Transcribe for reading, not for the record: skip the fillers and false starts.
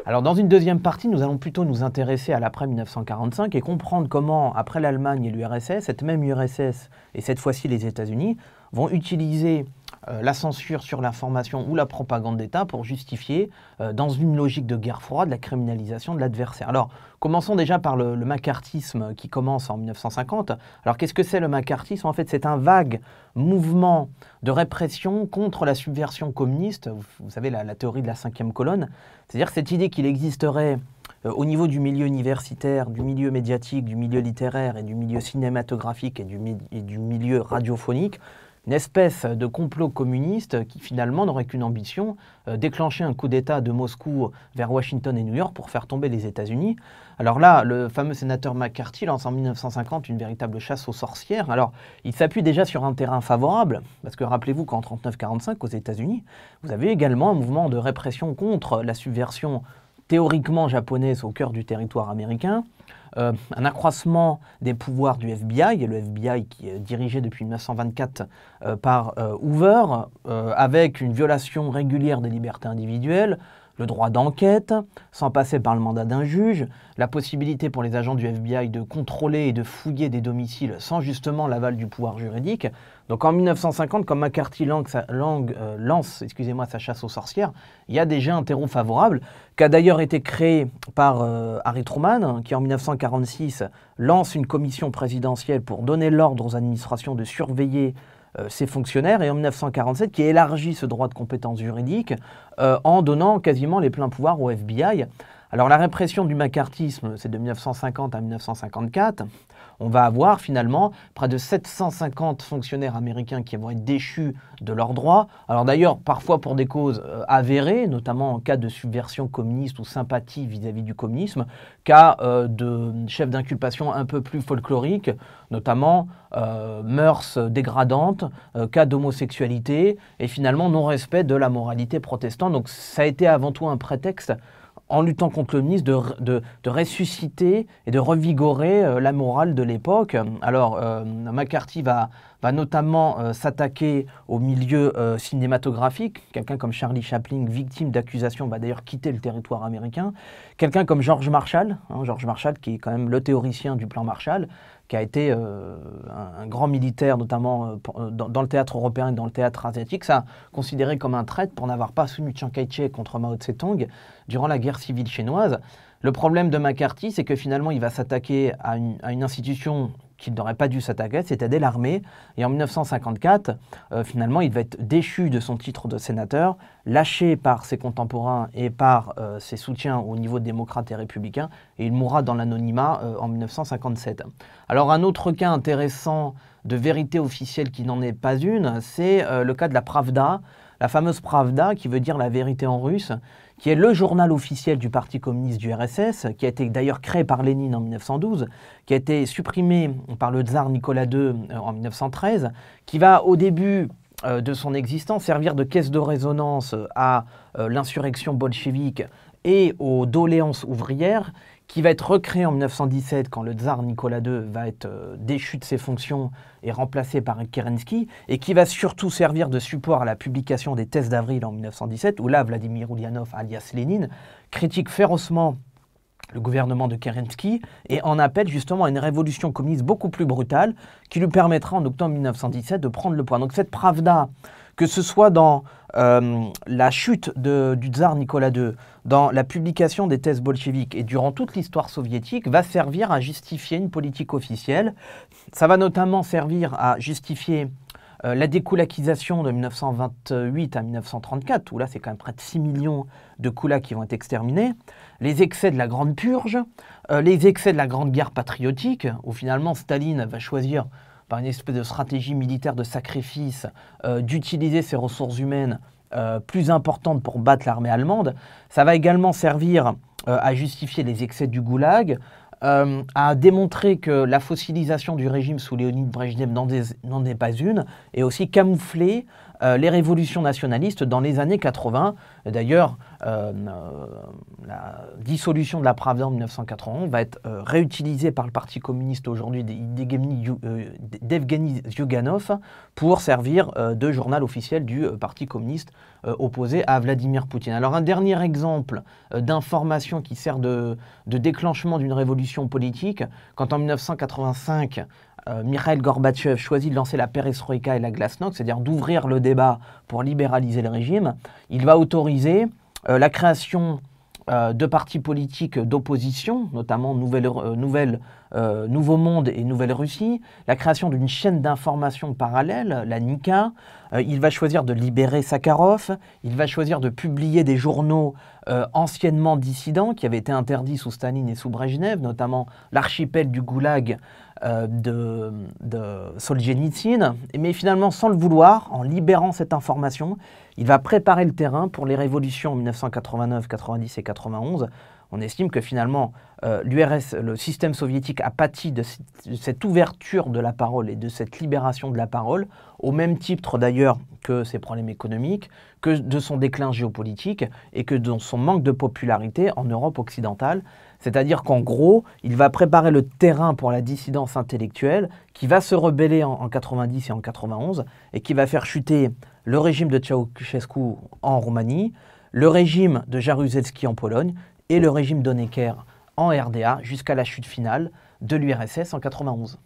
Alors dans une deuxième partie, nous allons plutôt nous intéresser à l'après 1945 et comprendre comment, après l'Allemagne et l'URSS, cette même URSS et cette fois-ci les États-Unis vont utiliser la censure sur l'information ou la propagande d'État pour justifier, dans une logique de guerre froide, la criminalisation de l'adversaire. Alors, commençons déjà par le macartisme qui commence en 1950. Alors, qu'est-ce que c'est le macartisme? En fait, c'est un vague mouvement de répression contre la subversion communiste. Vous savez, la théorie de la cinquième colonne. C'est-à-dire cette idée qu'il existerait au niveau du milieu universitaire, du milieu médiatique, du milieu littéraire et du milieu cinématographique et du milieu radiophonique, une espèce de complot communiste qui finalement n'aurait qu'une ambition, déclencher un coup d'État de Moscou vers Washington et New York pour faire tomber les États-Unis. Alors là, le fameux sénateur McCarthy lance en 1950 une véritable chasse aux sorcières. Alors, il s'appuie déjà sur un terrain favorable, parce que rappelez-vous qu'en 39-45, aux États-Unis, vous avez également un mouvement de répression contre la subversion théoriquement japonaise au cœur du territoire américain, un accroissement des pouvoirs du FBI, et le FBI qui est dirigé depuis 1924 par Hoover, avec une violation régulière des libertés individuelles, le droit d'enquête, sans passer par le mandat d'un juge, la possibilité pour les agents du FBI de contrôler et de fouiller des domiciles sans justement l'aval du pouvoir juridique. Donc en 1950, quand McCarthy lance sa chasse aux sorcières, il y a déjà un terreau favorable, qui a d'ailleurs été créé par Harry Truman, qui en 1946 lance une commission présidentielle pour donner l'ordre aux administrations de surveiller ses fonctionnaires, et en 1947 qui élargit ce droit de compétence juridique en donnant quasiment les pleins pouvoirs au FBI. Alors la répression du macartisme, c'est de 1950 à 1954. On va avoir finalement près de 750 fonctionnaires américains qui vont être déchus de leurs droits. Alors d'ailleurs, parfois pour des causes avérées, notamment en cas de subversion communiste ou sympathie vis-à-vis du communisme, cas de chefs d'inculpation un peu plus folkloriques, notamment mœurs dégradantes, cas d'homosexualité et finalement non-respect de la moralité protestante. Donc ça a été avant tout un prétexte en luttant contre le communisme, de ressusciter et de revigorer la morale de l'époque. Alors, McCarthy va notamment s'attaquer au milieu cinématographique. Quelqu'un comme Charlie Chaplin, victime d'accusations, va d'ailleurs quitter le territoire américain. Quelqu'un comme George Marshall, George Marshall qui est quand même le théoricien du plan Marshall, qui a été un grand militaire, notamment dans le théâtre européen et dans le théâtre asiatique, ça considéré comme un traître pour n'avoir pas soutenu Chiang Kai-shek contre Mao Tse-tung durant la guerre civile chinoise. Le problème de McCarthy, c'est que finalement, il va s'attaquer à une institution qu'il n'aurait pas dû s'attaquer, c'était l'armée. Et en 1954, finalement, il va être déchu de son titre de sénateur, lâché par ses contemporains et par ses soutiens au niveau démocrate et républicain, et il mourra dans l'anonymat en 1957. Alors un autre cas intéressant de vérité officielle qui n'en est pas une, c'est le cas de la Pravda, la fameuse Pravda qui veut dire la vérité en russe, qui est le journal officiel du Parti communiste du RSS, qui a été d'ailleurs créé par Lénine en 1912, qui a été supprimé par le tsar Nicolas II en 1913, qui va au début de son existence servir de caisse de résonance à l'insurrection bolchevique et aux doléances ouvrières, qui va être recréé en 1917 quand le tsar Nicolas II va être déchu de ses fonctions et remplacé par Kerensky, et qui va surtout servir de support à la publication des thèses d'avril en 1917, où là, Vladimir Ulyanov, alias Lénine, critique férocement le gouvernement de Kerensky et en appelle justement à une révolution communiste beaucoup plus brutale qui lui permettra en octobre 1917 de prendre le pouvoir. Donc cette Pravda, que ce soit dans la chute du tsar Nicolas II, dans la publication des thèses bolcheviques et durant toute l'histoire soviétique, va servir à justifier une politique officielle. Ça va notamment servir à justifier la dékoulakisation de 1928 à 1934, où là c'est quand même près de 6 millions de koulaks qui vont être exterminés, les excès de la Grande Purge, les excès de la Grande Guerre patriotique, où finalement Staline va choisir par une espèce de stratégie militaire de sacrifice, d'utiliser ses ressources humaines plus importantes pour battre l'armée allemande. Ça va également servir à justifier les excès du goulag, à démontrer que la fossilisation du régime sous Léonid Brejnev n'en est pas une, et aussi camoufler les révolutions nationalistes dans les années 80. D'ailleurs, la dissolution de la Pravda en 1991 va être réutilisée par le Parti communiste aujourd'hui d'Evgeny Zyuganov pour servir de journal officiel du Parti communiste opposé à Vladimir Poutine. Alors un dernier exemple d'information qui sert de déclenchement d'une révolution politique, quand en 1985, Mikhail Gorbatchev choisit de lancer la perestroïka et la glasnost, c'est-à-dire d'ouvrir le débat pour libéraliser le régime, il va autoriser la création de partis politiques d'opposition, notamment Nouveau Monde et Nouvelle Russie, la création d'une chaîne d'information parallèle, la Nika. Il va choisir de libérer Sakharov, il va choisir de publier des journaux anciennement dissidents qui avaient été interdits sous Staline et sous Brejnev, notamment l'archipel du Goulag de Solzhenitsyn. Mais finalement, sans le vouloir, en libérant cette information, il va préparer le terrain pour les révolutions en 1989, 90 et 91. On estime que finalement, le système soviétique a pâti de cette ouverture de la parole et de cette libération de la parole, au même titre d'ailleurs que ses problèmes économiques, que de son déclin géopolitique et que de son manque de popularité en Europe occidentale. C'est-à-dire qu'en gros, il va préparer le terrain pour la dissidence intellectuelle qui va se rebeller en 90 et en 91 et qui va faire chuter le régime de Ceausescu en Roumanie, le régime de Jaruzelski en Pologne et le régime d'Honecker en RDA jusqu'à la chute finale de l'URSS en 91.